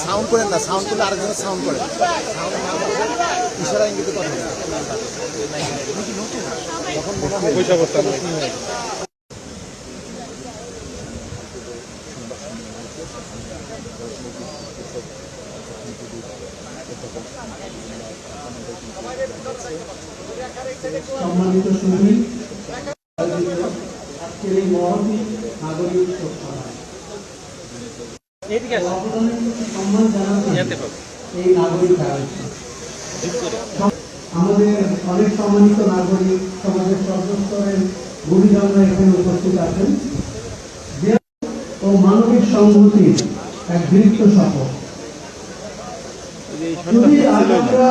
Sound করেন না, sound করলে আরেকজনের সাউন্ড করেন, ইশারা ইঙ্গিতে কথা সম্মানিত সুধী, আজকের এই মহতি নাগরিক সম্মান জানাতে এই নাগরিক আমাদের অনেক সম্মানিত নাগরিক, সমাজের সর্বস্তরের গুরুজনরা এখানে উপস্থিত আছেন ও মানবিক সংহতির এক দীর্ঘ শপথ। যদি আমরা